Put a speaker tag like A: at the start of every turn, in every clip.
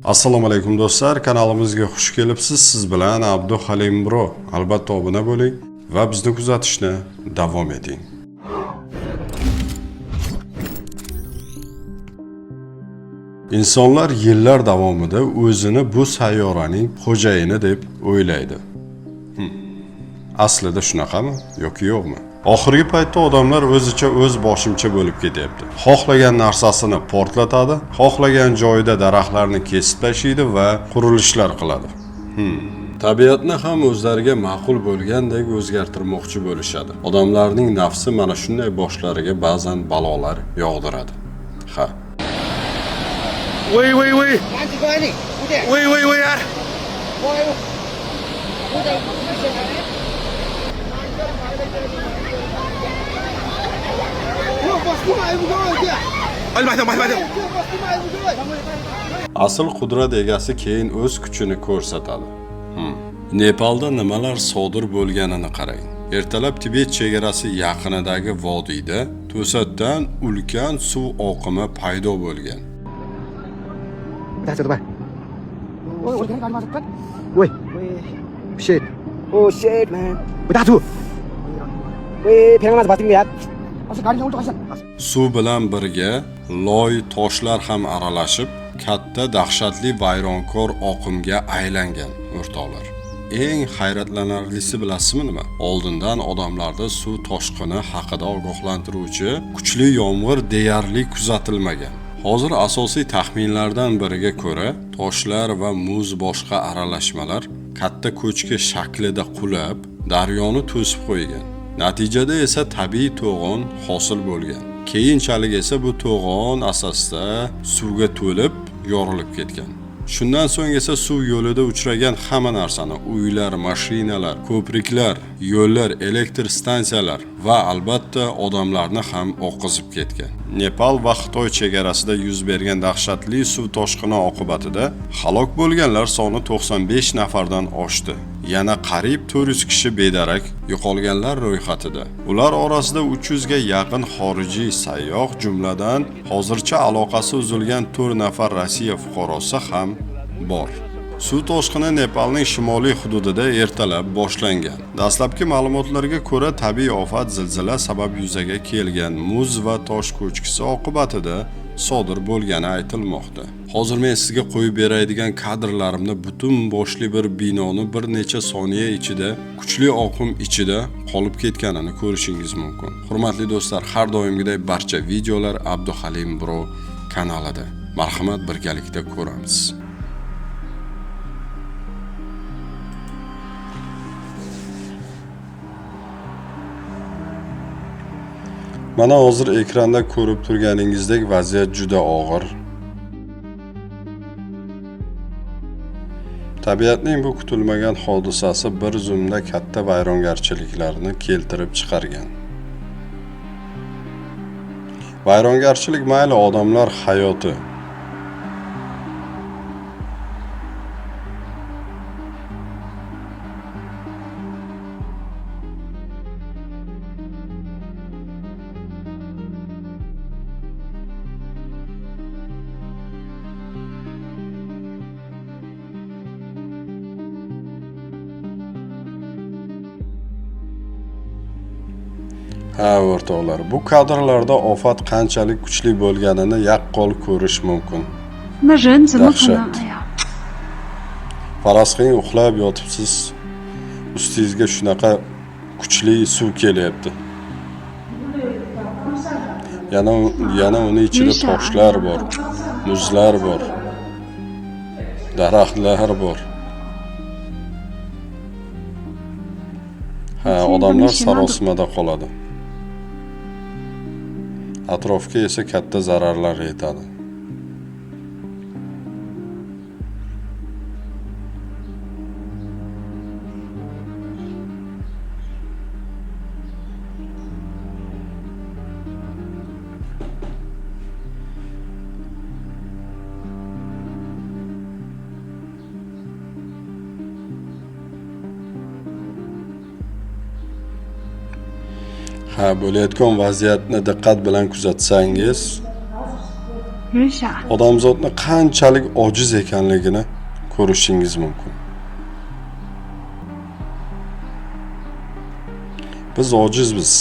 A: Assalomu alaykum do'stlar, kanalimizga xush kelibsiz. Siz bilan Abduhalim Bro. Albatta obuna bo'ling va bizni kuzatishni davom eting. Insonlar yillar davomida o'zini bu sayyoraning xo'jayini deb o'ylaydi. Aslida shunaqami yoki yo'qmi? Oxirgi paytda odamlar o'zicha o'z boshimcha bo'lib ketyapti. Xohlagan narsasini portlatadi, xohlagan joyida daraxtlarni kesib tashlaydi va qurilishlar qiladi. Tabiatni ham o'zlariga ma'qul bo'lgandek o'zgartirmoqchi bo'lishadi. Odamlarning nafsi mana shunday boshlariga ba'zan balolar yog'diradi. Ha.
B: 喂喂喂
C: 拿几个你，五点，
B: 喂喂喂啊！
C: 五点，我不买不够的，
B: Hadi baytam, hadi baytam.
C: 这我不买不够。
A: Asl qudrat egasi keyin o'z kuchini ko'rsatadi. Nepalda nimalar sodir bo'lganini qarang. Ertalab Tibet chegarasi yaqinidagi vodiyda to'satdan ulkan suv oqimi paydo bo'lgan.
C: 大车的吧？我天，干嘛的？喂，shit，oh shit man，喂大猪，喂，平安是吧？丁连，我是赶紧我抓下。
A: Suv bilan birga loy toshlar ham aralashib, katta dahshatli vayronkor oqimga aylangan o'rtoqlar. Eng hayratlanarlisi bilasizmi nima? Oldindan odamlarda suv toshqini haqida ogohlantiruvchi kuchli yomg'ir deyarli kuzatilmagan. Hozir asosiy taxminlardan biriga ko'ra, toshlar va muz boshqa aralashmalar katta ko'chki shaklida qulab, daryoni to'sib qo'ygan. Natijada esa tabiiy to'g'on hosil bo'lgan. Keyinchalik esa bu to'g'on asosida suvga to'lib, yorilib ketgan. Shundan so'ng esa suv yo'lida uchragan hamma narsani, uylar, mashinalar, ko'priklar, yo'llar, elektr stansiyalar va albatta odamlarni ham oqizib ketgan. Nepal va Xitoy chegarasida yuz bergan dahshatli suv toshqini oqibatida halok bo'lganlar soni 95 nafardan oshdi. Yana qariyb 400 kishi bedarak yo'qolganlar ro'yxatida. Ular orasida 300 ga yaqin xorijiy sayyoh, jumladan hozircha aloqasi uzilgan 4 nafar Rossiya fuqarosi ham bor. Suv toshqini Nepalning shimoliy hududida ertalab boshlangan. Dastlabki ma'lumotlarga ko'ra, tabiiy ofat zilzila sabab yuzaga kelgan muz va tosh ko'chkisi oqibatida sodir bo'lgani aytilmoqda. Hozir men sizga qo'yib beradigan kadrlarimni butun boshli bir binoni bir necha soniya ichida kuchli oqim ichida qolib ketganini ko'rishingiz mumkin. Hurmatli do'stlar, har doimgidek barcha videolar Abduhalim Bro kanalida. Marhamat, birgalikda ko'ramiz. Mana hozir ekranda ko'rib turganingizdek vaziyat juda og'ir. Tabiatning bu kutilmagan hodisasi bir zumda katta vayrongarchiliklarni keltirib chiqargan. Vayrongarchilik mayli odamlar hayoti, ha o'rtoqlar, bu kadrlarda ofat qanchalik kuchli bo'lganini yaqqol ko'rish mumkin.
D: 那人怎么可能？
A: Dahshat.
D: 哎呀，
A: Faraz qiling, uxlab yotibsiz. Ustingizga shunaqa kuchli suv kelyapti. Yana uni ichida toshlar bor, muzlar bor, daraxtlar bor. Ha, odamlar sarosimada qoladi. Atrofga esa katta zararlar yetadi. Ha, bo'layotgan vaziyatni diqqat bilan kuzatsangiz,
D: 人傻。
A: odamzodni qanchalik ojiz ekanligini ko'rishingiz mumkin. Biz ojizmiz.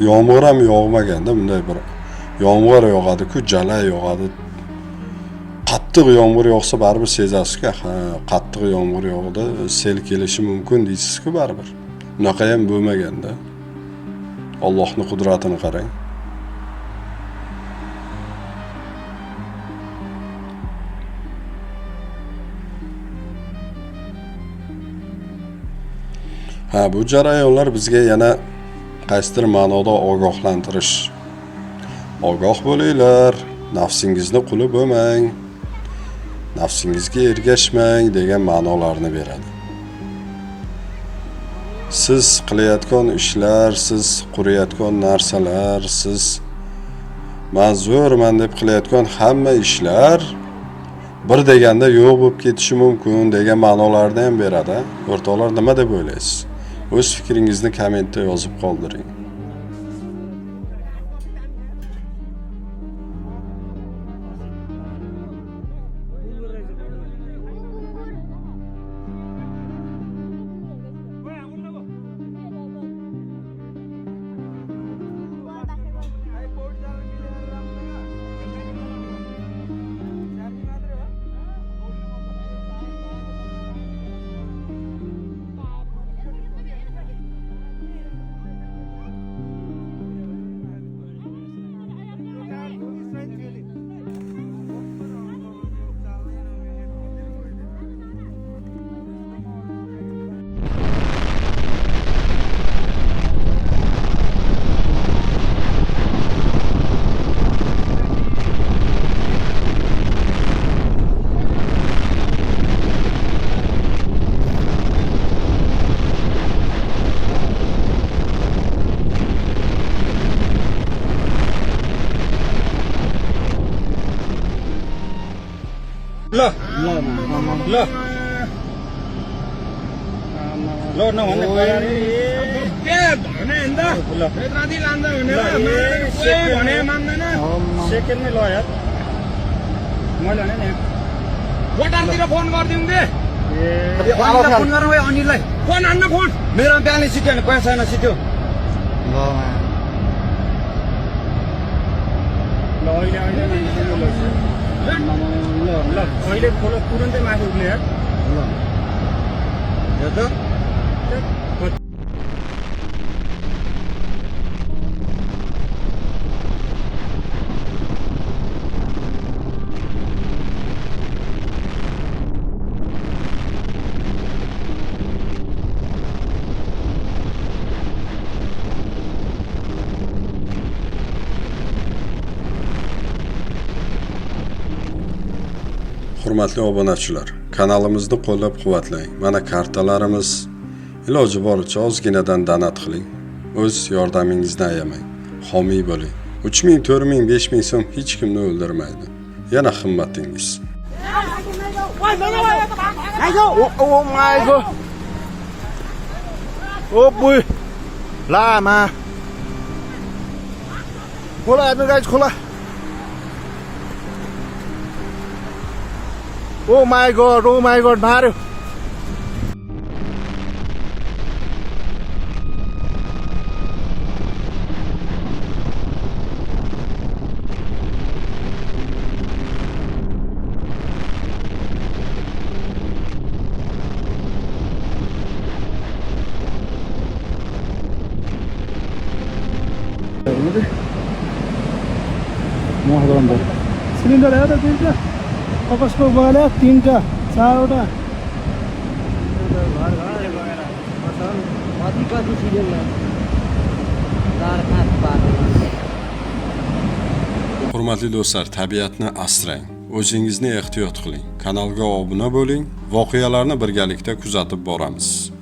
A: Yomg'ir ham yog'maganda bunday bir yomg'ir yog'adi-ku, jala yog'adi. Qattiq yomg'ir yog'sa baribir sezasiz-ku, ha, qattiq yomg'ir yog'di, sel kelishi mumkin deysiz-ku baribir. Unaqa ham bo'lmaganda. Allohning qudratini qarang. Ha, bu jarayonlar bizga yana qaysidir ma'noda ogohlantirish. Ogoh bo'linglar, nafsingizni quli bo'lmang, nafsingizga ergashmang degan ma'nolarni beradi. Siz qilayotgan ishlar, siz qurayotgan narsalar, siz manzurman deb qilayotgan hamma ishlar bir deganda yo'q bo'lib ketishi mumkin degan ma'nolarni ham beradi. O'rtoqlar, nima deb o'ylaysiz? O'z fikringizni kommentda yozib qoldiring.
B: Lo. Lo. Lo no भन्ने परारी के भने हैन त यत्रादी लान्दा भनेर कोही भने मान्दैन सेकेन्डमै ल यार मैले भने नि वाटारतिर फोन गर्दिउँ के फोन गरौँ है अनिललाई फोन हान्न फोन मेरो ब्यालेन्स सिट्यो भने पैसा छैन सिट्यो ल अहिले ल अहिले खोलो तुरुन्तै माथि उठ्ने यार ल यो त
A: Hurmatli obunachilar, kanalimizni qo'llab-quvvatlang. Mana kartalarimiz, iloji boricha ozginadan donat qiling. O'z yordamingizni ayamang. Homiy bo'ling. 3000, 4000, 5000 so'm hech kimni o'ldirmaydi. Yana himmatingiz.
B: Oh my god. Oh boy. Lama. खोला हेर्नु गाइस खोला ओ माई गॉड मार्यो
C: মহাদন্ড
B: सिलेंडर है तो 3टा वापस को वाला 3टा 4टा
C: कति सिरियल चार पाँच बाह्र
A: Hurmatli do'stlar, tabiatni asrang, o'zingizni ehtiyot qiling. Kanalga obuna bo'ling, voqealarni birgalikda kuzatib boramiz.